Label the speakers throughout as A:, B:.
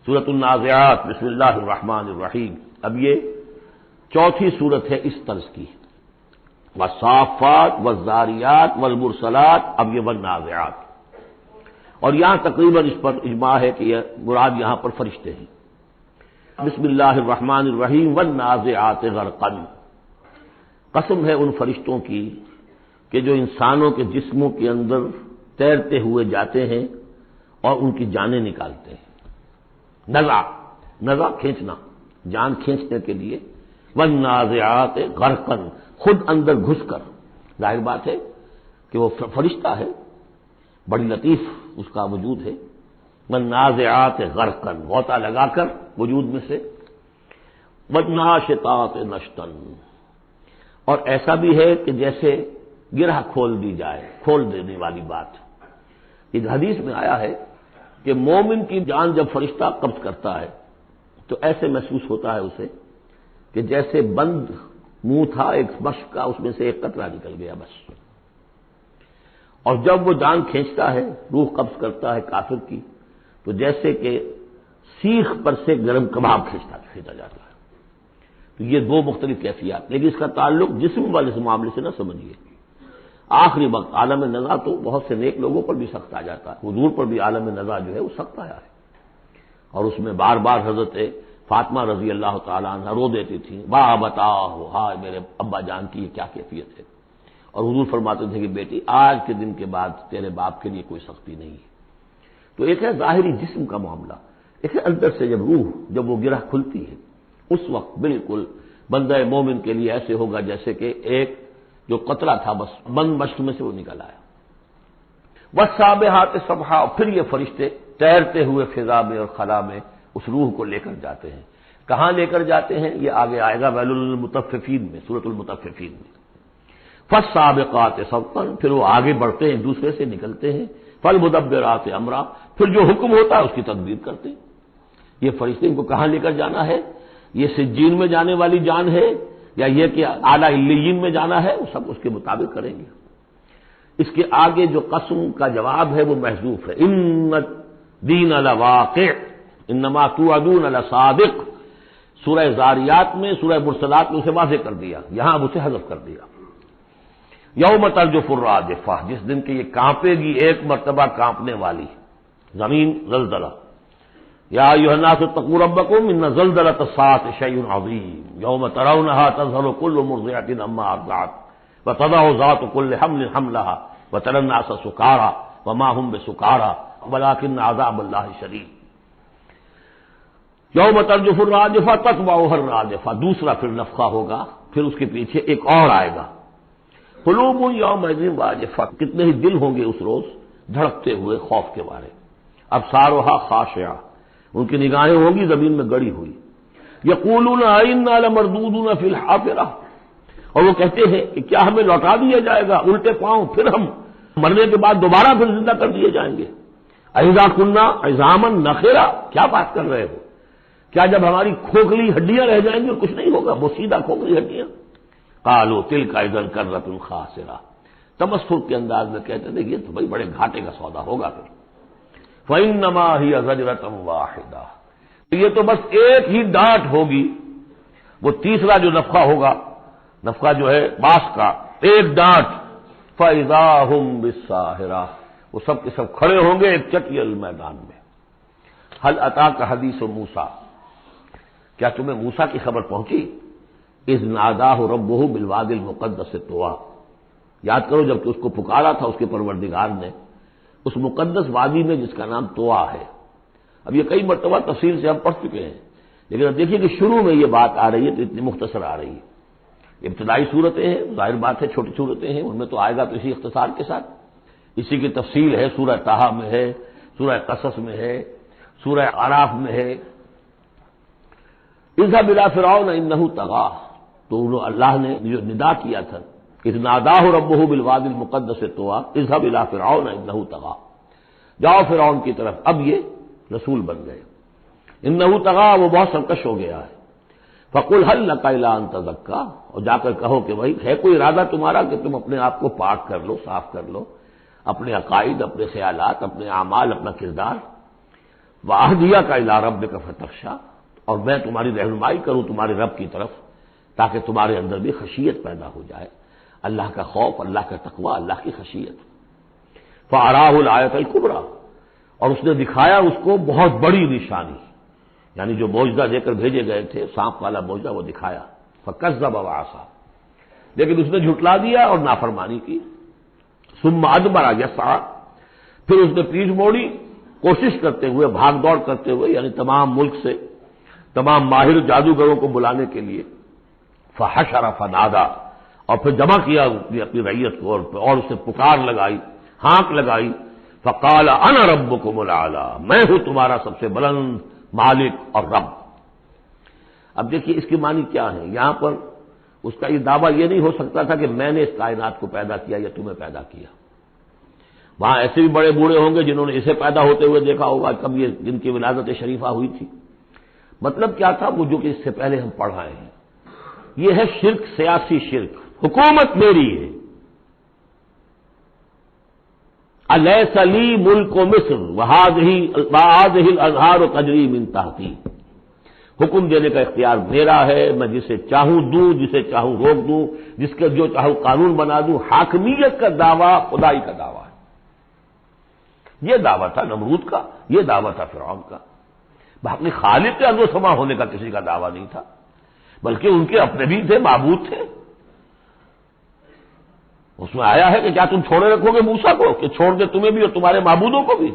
A: سورۃ النازعات بسم اللہ الرحمن الرحیم۔ اب یہ چوتھی صورت ہے اس طرز کی، والصافات والذاریات والمرسلات، اب یہ والنازعات، اور یہاں تقریباً اس پر اجماع ہے کہ یہ مراد یہاں پر فرشتے ہیں۔ بسم اللہ الرحمن الرحیم والنازعات غرقا، قسم ہے ان فرشتوں کی کہ جو انسانوں کے جسموں کے اندر تیرتے ہوئے جاتے ہیں اور ان کی جانیں نکالتے ہیں۔ نزع کھینچنا، جان کھینچنے کے لیے، والنازعات غرقا، خود اندر گھس کر، ظاہر بات ہے کہ وہ فرشتہ ہے، بڑی لطیف اس کا وجود ہے، والنازعات غرقا، غوطہ لگا کر وجود میں سے، والناشطات نشطا، اور ایسا بھی ہے کہ جیسے گرہ کھول دی جائے، کھول دینے والی بات۔ ایک حدیث میں آیا ہے کہ مومن کی جان جب فرشتہ قبض کرتا ہے تو ایسے محسوس ہوتا ہے اسے کہ جیسے بند منہ تھا ایک مشک کا، اس میں سے ایک قطرہ نکل گیا بس۔ اور جب وہ جان کھینچتا ہے، روح قبض کرتا ہے کافر کی، تو جیسے کہ سیخ پر سے گرم کباب کھینچا جاتا ہے۔ تو یہ دو مختلف کیفیات، لیکن اس کا تعلق جسم والے اس معاملے سے نہ سمجھیے۔ آخری وقت عالم نزع تو بہت سے نیک لوگوں پر بھی سخت آ جاتا ہے، حضور پر بھی عالم نزع جو ہے وہ سخت آیا ہے، اور اس میں بار بار حضرت فاطمہ رضی اللہ تعالیٰ عنہ رو دیتی تھیں، واہ بتاؤ، ہائے میرے ابا جان کی یہ کیا کیفیت ہے، اور حضور فرماتے تھے کہ بیٹی آج کے دن کے بعد تیرے باپ کے لیے کوئی سختی نہیں ہے۔ تو ایک ہے ظاہری جسم کا معاملہ، ایک ہے اندر سے جب روح، جب وہ گرہ کھلتی ہے، اس وقت بالکل بندہ مومن کے لیے ایسے ہوگا جیسے کہ ایک جو قطرہ تھا بس بند مشق میں سے وہ نکل آیا۔ والسابحات سبحا، پھر یہ فرشتے تیرتے ہوئے فضا میں اور خلا میں اس روح کو لے کر جاتے ہیں۔ کہاں لے کر جاتے ہیں یہ آگے آئے گا ویل للمطففین میں، سورۃ المطففین میں۔ فالسابقات سبقا، پھر وہ آگے بڑھتے ہیں، دوسرے سے نکلتے ہیں۔ فالمدبرات امرا، پھر جو حکم ہوتا ہے اس کی تدبیر کرتے ہیں۔ یہ فرشتے ان کو کہاں لے کر جانا ہے، یہ سجین میں جانے والی جان ہے یا یہ کہ اعلیٰ علیین میں جانا ہے، وہ سب اس کے مطابق کریں گے۔ اس کے آگے جو قسم کا جواب ہے وہ محذوف ہے، ان الدین لواقع انما توعدون لصادق۔ سورہ زاریات میں، سورہ مرسلات میں اسے واضح کر دیا، یہاں اب اسے حذف کر دیا۔ یوم ترجف الراجفہ، جس دن کہ یہ کانپے گی ایک مرتبہ کانپنے والی زمین، زلزلہ۔ یا ایھا الناس اتقوا ربکم ان زلزلۃ الساعۃ شیء عظیم یوم ترونھا تذہل کل مرضعۃ عما ارضعت وتضع ذات کل حمل حملها وتری الناس سکارى وما هم بسکارى ولکن عذاب اللہ شدید۔ یوم ترجف الراجفہ تتبعها الراجفہ، دوسرا پھر نفخہ ہوگا، پھر اس کے پیچھے ایک اور آئے گا۔ قلوب یومئذ واجفہ، کتنے ہی دل ہوں گے اس روز دھڑکتے ہوئے خوف کے مارے۔ ابصارها خاشعہ، ان کی نگاہیں ہوں گی زمین میں گڑی ہوئی۔ یقولون ائنا لمردودون فی الحافرہ، اور وہ کہتے ہیں کہ کیا ہمیں لوٹا دیا جائے گا الٹے پاؤں، پھر ہم مرنے کے بعد دوبارہ پھر زندہ کر دیے جائیں گے۔ اذا کنا عظاما نخرہ، کیا بات کر رہے ہو، کیا جب ہماری کھوکھلی ہڈیاں رہ جائیں گی اور کچھ نہیں ہوگا، وہ سیدھا کھوکھلی ہڈیاں۔ قالوا تلک اذا کرۃ خاسرہ، تمسخر کے انداز میں کہتے تھے یہ تو بھائی بڑے گھاٹے کا سودا ہوگا پھر۔ فإنما هي زجرۃ واحدہ، یہ تو بس ایک ہی ڈانٹ ہوگی، وہ تیسرا جو نفخہ ہوگا، نفخہ جو ہے باس کا، ایک ڈانٹ، فإذا هم بالساہرہ، وہ سب کے سب کھڑے ہوں گے ایک چٹیل میدان میں۔ هل اتاک حدیث موسیٰ، کیا تمہیں موسیٰ کی خبر پہنچی؟ اذ ناداہ ربہ بالوادی المقدس طویٰ، یاد کرو جب کہ اس کو پکارا تھا اس کے پروردگار نے اس مقدس وادی میں جس کا نام طویٰ ہے۔ اب یہ کئی مرتبہ تفصیل سے ہم پڑھ چکے ہیں، لیکن اب دیکھیے کہ شروع میں یہ بات آ رہی ہے تو اتنی مختصر آ رہی ہے۔ ابتدائی صورتیں ہیں، ظاہر بات ہے چھوٹی صورتیں ہیں، ان میں تو آئے گا تو اسی اختصار کے ساتھ، اسی کی تفصیل ہے، سورہ طٰہٰ میں ہے، سورہ قصص میں ہے، سورہ اعراف میں ہے۔ اذهب الى فرعون انه طغى، تو اللہ نے جو ندا کیا تھا، اذ ناداہ ربہ بالوادی المقدس طویٰ اذهب الى فرعون انه طغى، جاؤ فرعون کی طرف، اب یہ رسول بن گئے۔ انه طغى، وہ بہت سرکش ہو گیا ہے۔ فقل هل لك الى ان تزكى، اور جا کر کہو کہ بھائی ہے کوئی ارادہ تمہارا کہ تم اپنے آپ کو پاک کر لو، صاف کر لو، اپنے عقائد، اپنے خیالات، اپنے اعمال، اپنا کردار۔ وَأَهْدِيَكَ إِلَىٰ رَبِّكَ فَتَخْشَىٰ، اور میں تمہاری رہنمائی کروں تمہارے رب کی طرف تاکہ تمہارے اندر بھی خشیت پیدا ہو جائے، اللہ کا خوف، اللہ کا تقوی، اللہ کی خشیت۔ فَأَرَاهُ الْآيَةَ الْكُبْرىٰ، اور اس نے دکھایا اس کو بہت بڑی نشانی، یعنی جو معجزہ دے کر بھیجے گئے تھے، سانپ والا معجزہ وہ دکھایا۔ فَكَذَّبَ وَعَصَىٰ، لیکن اس نے جھٹلا دیا اور نافرمانی کی۔ ثُمَّ أَدْبَرَ يَسْعَىٰ، پھر اس نے پیٹھ موڑی کوشش کرتے ہوئے، بھاگ دوڑ کرتے ہوئے، یعنی تمام ملک سے تمام ماہر جادوگروں کو بلانے کے لیے۔ فحشر فنادا، اور پھر جمع کیا اپنی رعیت کو اور اسے پکار لگائی، ہانک لگائی۔ فقال انا ربکم الاعلی، میں ہوں تمہارا سب سے بلند مالک اور رب۔ اب دیکھیے اس کی معنی کیا ہے، یہاں پر اس کا یہ دعویٰ یہ نہیں ہو سکتا تھا کہ میں نے اس کائنات کو پیدا کیا یا تمہیں پیدا کیا۔ وہاں ایسے بھی بڑے بوڑھے ہوں گے جنہوں نے اسے پیدا ہوتے ہوئے دیکھا ہوگا، کب یہ جن کی ولادت شریفہ ہوئی تھی۔ مطلب کیا تھا، وہ جو کہ اس سے پہلے ہم پڑھ آئے ہیں، یہ ہے شرک، سیاسی شرک۔ حکومت میری ہے، الیس لی ملک مصر وہذہ الانہار تجری من تحتی، حکم دینے کا اختیار میرا ہے، میں جسے چاہوں دوں، جسے چاہوں روک دوں، جس کا جو چاہوں قانون بنا دوں۔ حاکمیت کا دعویٰ خدائی کا دعویٰ ہے، یہ دعویٰ تھا نمرود کا، یہ دعویٰ تھا فرعون کا۔ باقی خالق کے اندر سما ہونے کا کسی کا دعویٰ نہیں تھا، بلکہ ان کے اپنے بھی تھے، معبود تھے۔ اس میں آیا ہے کہ کیا تم چھوڑے رکھو گے موسیٰ کو کہ چھوڑ دے تمہیں بھی اور تمہارے معبودوں کو بھی؟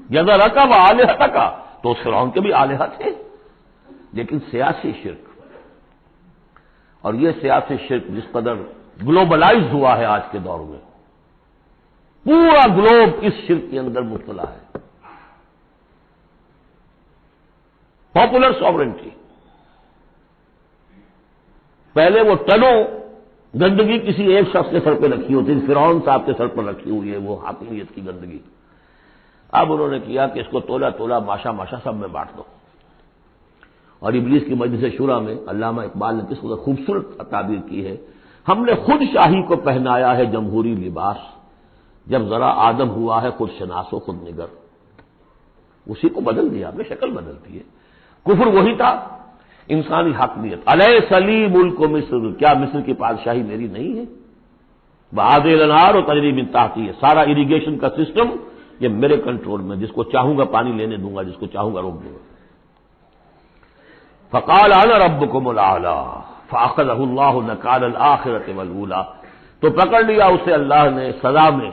A: یذرک و آلہتک، تو اس فرعون کے بھی آلہہ تھے، لیکن سیاسی شرک۔ اور یہ سیاسی شرک جس قدر گلوبلائز ہوا ہے آج کے دور میں، پورا گلوب اس شرک کے اندر مبتلا ہے۔ پاپولر ساورنٹی، پہلے وہ ٹنوں گندگی کسی ایک شخص کے سر پہ رکھی ہوتی، فرعون صاحب کے سر پر رکھی ہوئی ہے وہ حاکمیت کی گندگی۔ اب انہوں نے کیا کہ اس کو تولا تولا، ماشا ماشا سب میں بانٹ دو۔ اور ابلیس کی مجلس شورا میں علامہ اقبال نے کس قدر خوبصورت تعبیر کی ہے، ہم نے خود شاہی کو پہنایا ہے جمہوری لباس، جب ذرا آدم ہوا ہے خود شناس و خود نگر۔ اسی کو بدل دیا، ہم نے شکل بدلتی ہے۔ کفر وہی تھا، انسانی حاکمیت۔ الیس لی ملک مصر، کیا مصر کی بادشاہی میری نہیں ہے؟ وہذہ الانہار تجری من تحتی، سارا اریگیشن کا سسٹم یہ میرے کنٹرول میں، جس کو چاہوں گا پانی لینے دوں گا، جس کو چاہوں گا روک دوں گا۔ فقال انا ربکم الاعلی فاخذہ اللہ نکال الآخرۃ والاولی، تو پکڑ لیا اسے اللہ نے سزا میں،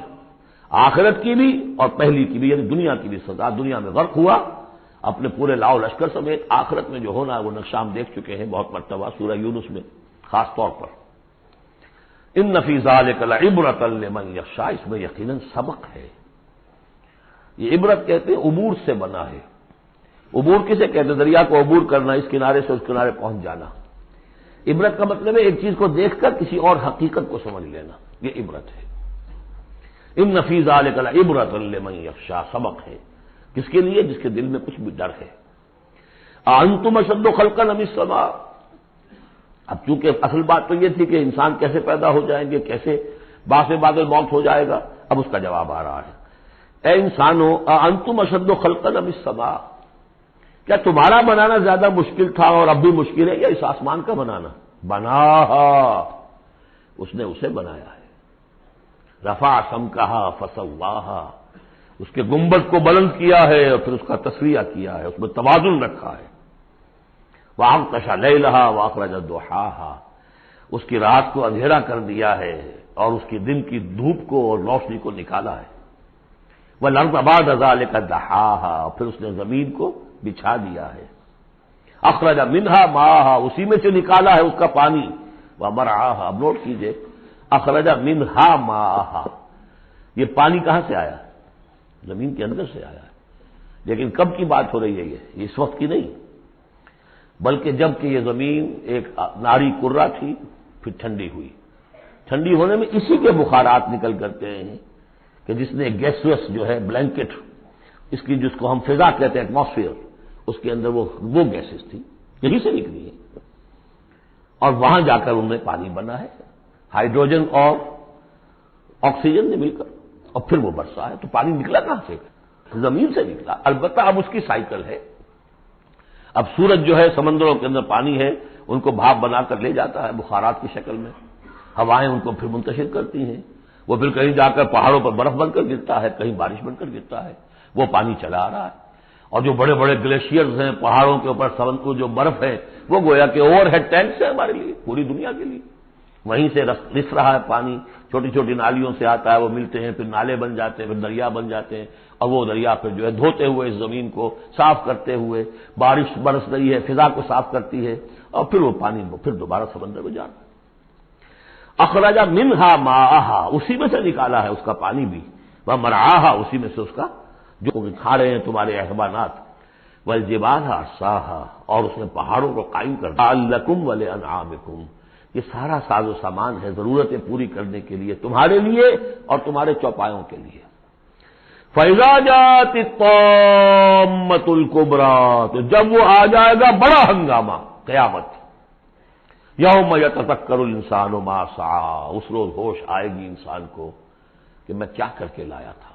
A: آخرت کی بھی اور پہلی کی بھی، یعنی دنیا کی بھی سزا۔ دنیا میں غرق ہوا اپنے پورے لاؤ لشکر سمیت، آخرت میں جو ہونا ہے وہ نقشہ ہم دیکھ چکے ہیں بہت مرتبہ سورہ یونس میں خاص طور پر۔ ان فی ذلک لعبرۃ لمن یخشی، اس میں یقیناً سبق ہے۔ یہ عبرت کہتے ہیں عبور سے بنا ہے۔ عبور کسے کہتے ہیں؟ دریا کو عبور کرنا، اس کنارے سے اس کنارے پہنچ جانا۔ عبرت کا مطلب ہے ایک چیز کو دیکھ کر کسی اور حقیقت کو سمجھ لینا، یہ عبرت ہے۔ ان فی ذلک لعبرۃ لمن یخشی، سبق ہے کس کے لیے؟ جس کے دل میں کچھ بھی ڈر ہے۔ انتم اشد خلقا ام السماء، اب چونکہ اصل بات تو یہ تھی کہ انسان کیسے پیدا ہو جائیں گے، کیسے باعث بادل موت ہو جائے گا، اب اس کا جواب آ رہا ہے۔ اے انسانو انتم اشد خلقا ام السماء، کیا تمہارا بنانا زیادہ مشکل تھا اور اب بھی مشکل ہے، یا اس آسمان کا بنانا؟ بناہا، اس نے اسے بنایا ہے۔ رفع سمکہا فسواہا، اس کے گنبد کو بلند کیا ہے اور پھر اس کا تسویہ کیا ہے، اس میں توازن رکھا ہے۔ وَأَغْطَشَ لَيْلَهَا وَأَخْرَجَ ضُحَاهَا، اس کی رات کو اندھیرا کر دیا ہے اور اس کی دن کی دھوپ کو اور روشنی کو نکالا ہے۔ وَالْأَرْضَ بَعْدَ ذَلِكَ دَحَاهَا، پھر اس نے زمین کو بچھا دیا ہے۔ أَخْرَجَ مِنْهَا مَاءَهَا، اسی میں سے نکالا ہے اس کا پانی۔ وَمَرْعَاهَا، اب نوٹ کیجئے، أَخْرَجَ مِنْهَا مَاءَهَا، یہ پانی کہاں سے آیا؟ زمین کے اندر سے آیا ہے۔ لیکن کب کی بات ہو رہی ہے؟ یہ اس وقت کی نہیں، بلکہ جب کہ یہ زمین ایک ناری کرہ تھی، پھر ٹھنڈی ہوئی۔ ٹھنڈی ہونے میں اسی کے بخارات نکل کرتے ہیں کہ جس نے گیسوس جو ہے بلینکٹ، اس کی جس کو ہم فضا کہتے ہیں ایٹماسفیئر، اس کے اندر وہ گیسز تھی، یہی سے نکلی ہے، اور وہاں جا کر ان میں پانی بنا ہے، ہائیڈروجن اور آکسیجن نے مل کر، اور پھر وہ برسا ہے۔ تو پانی نکلا کہاں سے؟ زمین سے نکلا، البتہ اب اس کی سائیکل ہے. اب سورج جو ہے سمندروں کے اندر پانی ہے ان کو بھاپ بنا کر لے جاتا ہے بخارات کی شکل میں، ہوائیں ان کو پھر منتشر کرتی ہیں، وہ پھر کہیں جا کر پہاڑوں پر برف بن کر گرتا ہے، کہیں بارش بن کر گرتا ہے، وہ پانی چلا آ رہا ہے. اور جو بڑے بڑے گلیشیئرز ہیں پہاڑوں کے اوپر سمندر جو برف ہے وہ گویا کہ اوور ہیڈ ٹینکس ہے ہمارے لیے، پوری دنیا کے لیے. وہیں سے رس رہا ہے پانی، چھوٹی چھوٹی نالیوں سے آتا ہے، وہ ملتے ہیں، پھر نالے بن جاتے ہیں، پھر دریا بن جاتے ہیں، اور وہ دریا پھر جو ہے دھوتے ہوئے اس زمین کو صاف کرتے ہوئے، بارش برس رہی ہے فضا کو صاف کرتی ہے، اور پھر وہ پانی پھر دوبارہ سمندر میں جاتا ہے. اخرج منہا ماءہا، اسی میں سے نکالا ہے اس کا پانی بھی، وہ مرعاہا، اسی میں سے اس کا جو کھا رہے ہیں تمہارے حیوانات، والجبال ارساہا، اور اس نے پہاڑوں کو قائم کر دیا، لکم ولانعامکم، یہ سارا ساز و سامان ہے ضرورتیں پوری کرنے کے لیے تمہارے لیے اور تمہارے چوپایوں کے لیے. فَإِذَا جَاءَتِ الطَّامَّةُ الْكُبْرىٰ، تو جب وہ آ جائے گا بڑا ہنگامہ قیامت، یوم یتذکر الانسان ما سعی، اس روز ہوش آئے گی انسان کو کہ میں کیا کر کے لایا تھا،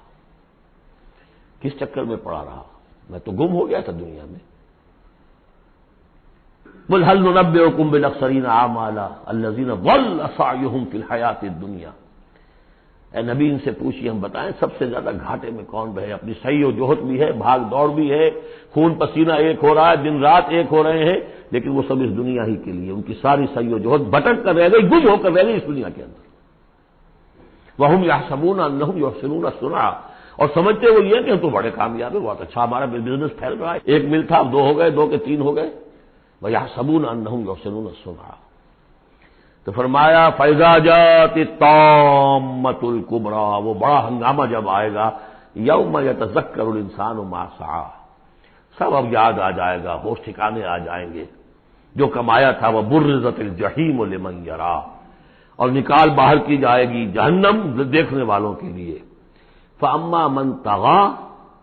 A: کس چکر میں پڑا رہا، میں تو گم ہو گیا تھا دنیا میں. قل هل ننبئكم بالاخسرین اعمالا الذین ضل سعیهم فی الحیاۃ الدنیا، اے نبی ان سے پوچھیے ہم بتائیں سب سے زیادہ گھاٹے میں کون رہے، اپنی سعی و جہد بھی ہے، بھاگ دوڑ بھی ہے، خون پسینہ ایک ہو رہا ہے، دن رات ایک ہو رہے ہیں، لیکن وہ سب اس دنیا ہی کے لیے، ان کی ساری سعی و جہد بھٹک کر رہ گئی، گم ہو کر رہ گئی اس دنیا کے اندر. وہم یحسبون انہم یحسنون صنعا، اور سمجھتے وہ یہ کہ ہم تو بڑے کامیاب ہیں، بہت اچھا ہمارا بزنس پھیل رہا ہے، ایک مل تھا اب 2 ہو گئے، 2 کے 3 ہو گئے. وَيَحْسَبُونَ أَنَّهُمْ يُحْسِنُونَ صُنْعًا، تو فرمایا فَإِذَا جَاءَتِ الطَّامَّةُ الْكُبْرىٰ، وہ بڑا ہنگامہ جب آئے گا، يَوْمَ يَتَذَكَّرُ الْإِنسَانُ مَا سَعَىٰ، سب اب یاد آ جائے گا، ہوش ٹھکانے آ جائیں گے، جو کمایا تھا. وَبُرِّزَتِ الْجَحِيمُ لِمَن يَرَىٰ، اور نکال باہر کی جائے گی جہنم دیکھنے والوں کے لیے. فَأَمَّا مَن طَغَىٰ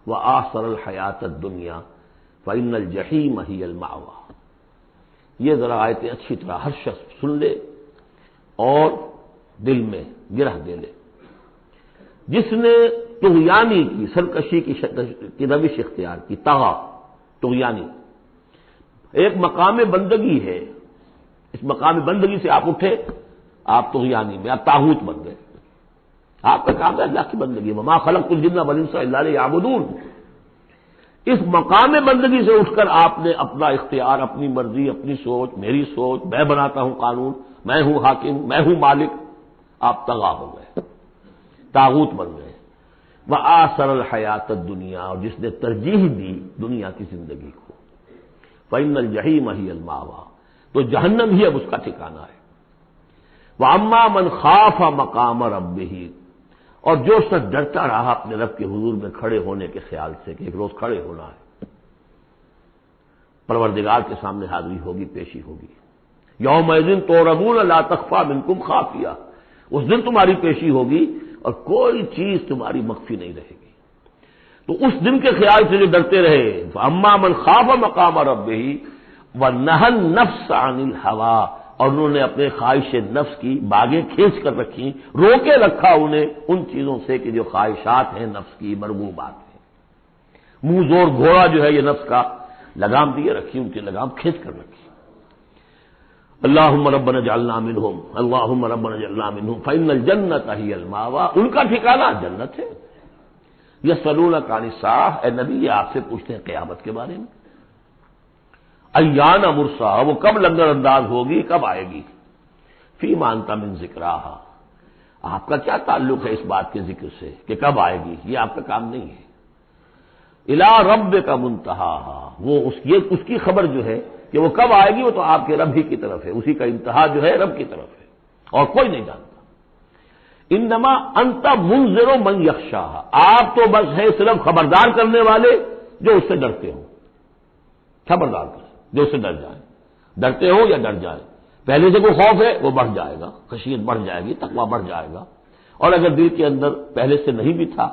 A: وَآثَرَ الْحَيَاةَ الدُّنْيَا فَإِنَّ الْجَحِيمَ هِيَ الْمَأْوَىٰ. یہ ذرا آیتیں اچھی طرح ہر شخص سن لے اور دل میں گرہ دے لے. جس نے طغیانی کی، سرکشی کی روش اختیار کی، طغا طغیانی، ایک مقام بندگی ہے، اس مقام بندگی سے آپ اٹھے، آپ طغیانی میں، آپ طاغوت بن گئے. آپ کا کام ہے اللہ کی بندگی، وما خلقت الجن والانس الا لیعبدون. اس مقام بندگی سے اٹھ کر آپ نے اپنا اختیار، اپنی مرضی، اپنی سوچ، میری سوچ، میں بناتا ہوں قانون، میں ہوں حاکم، میں ہوں مالک، آپ طغا ہو گئے، طاغوت بن گئے. وآثر الحیات الدنیا، اور جس نے ترجیح دی دنیا کی زندگی کو، فإن الجحیم ہی المأویٰ، تو جہنم ہی اب اس کا ٹھکانہ ہے. وأما من خاف مقام ربہ، اور جو شخص ڈرتا رہا اپنے رب کے حضور میں کھڑے ہونے کے خیال سے کہ ایک روز کھڑے ہونا ہے، پروردگار کے سامنے حاضری ہوگی، پیشی ہوگی. یومئذ تعرضون لا تخفی منکم خافیہ، اس دن تمہاری پیشی ہوگی اور کوئی چیز تمہاری مخفی نہیں رہے گی. تو اس دن کے خیال سے جو ڈرتے رہے، فاما من خاف مقام ربہ ونہى النفس عن الہوى، اور انہوں نے اپنے خواہش نفس کی باغیں کھینچ کر رکھی، روکے رکھا انہیں ان چیزوں سے کہ جو خواہشات ہیں نفس کی، مرغوبات ہیں. منہ زور گھوڑا جو ہے یہ نفس کا، لگام دیے رکھی، ان کی لگام کھینچ کر رکھی. اللہم ربنا اجعلنا منہم، اللہم ربنا اجعلنا منہم فإن الجنۃ ہی المأویٰ، ان کا ٹھکانہ جنت ہے. یسألونک عن الساعہ، اے نبی یہ آپ سے پوچھتے ہیں قیامت کے بارے میں، ایان مرساہا، وہ کب لنگر انداز ہوگی، کب آئے گی. فیما انت من ذکراہا، آپ کا کیا تعلق ہے اس بات کے ذکر سے کہ کب آئے گی، یہ آپ کا کام نہیں ہے. الی ربک منتہاہا، وہ اس کی خبر جو ہے کہ وہ کب آئے گی، وہ تو آپ کے رب ہی کی طرف ہے، اسی کا انتہا جو ہے رب کی طرف ہے، اور کوئی نہیں جانتا. انما انت منذر من یخشاہا، آپ تو بس ہے صرف خبردار کرنے والے جو اس سے ڈرتے ہوں، خبردار کریں جو اس سے ڈر جائیں، ڈرتے ہو یا ڈر جائیں. پہلے سے کوئی خوف ہے وہ بڑھ جائے گا، خشیت بڑھ جائے گی، تقویٰ بڑھ جائے گا. اور اگر دل کے اندر پہلے سے نہیں بھی تھا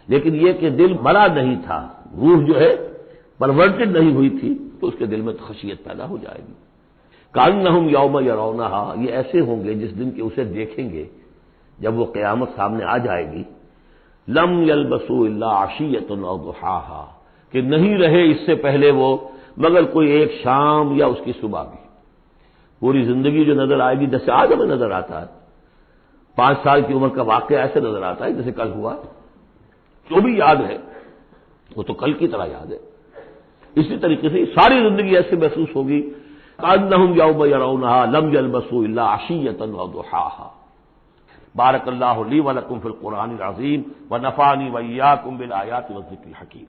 A: لیکن یہ کہ دل بنا نہیں تھا، روح جو ہے پرورٹڈ نہیں ہوئی تھی، تو اس کے دل میں خشیت پیدا ہو جائے گی. کأنہم یوم یرونہا، یہ ایسے ہوں گے جس دن کے اسے دیکھیں گے، جب وہ قیامت سامنے آ جائے گی. لم یلبسوا الا عشیۃ او ضحاہا، کہ نہیں رہے اس سے پہلے وہ مگر کوئی ایک شام یا اس کی صبح بھی۔ پوری زندگی جو نظر آئے گی، جیسے آج ہمیں نظر آتا ہے، 5 سال کی عمر کا واقعہ ایسے نظر آتا ہے جیسے کل ہوا، جو بھی یاد ہے وہ تو کل کی طرح یاد ہے۔ اسی طریقے سے ساری زندگی ایسے محسوس ہوگی کأنہم یوم یرونہا لم یلبسوا الا عشیۃ او ضحاہا۔ بارک اللہ لی ولکم فی القرآن العظیم ونفعنی وإیاکم بالآیات والذکر الحکیم۔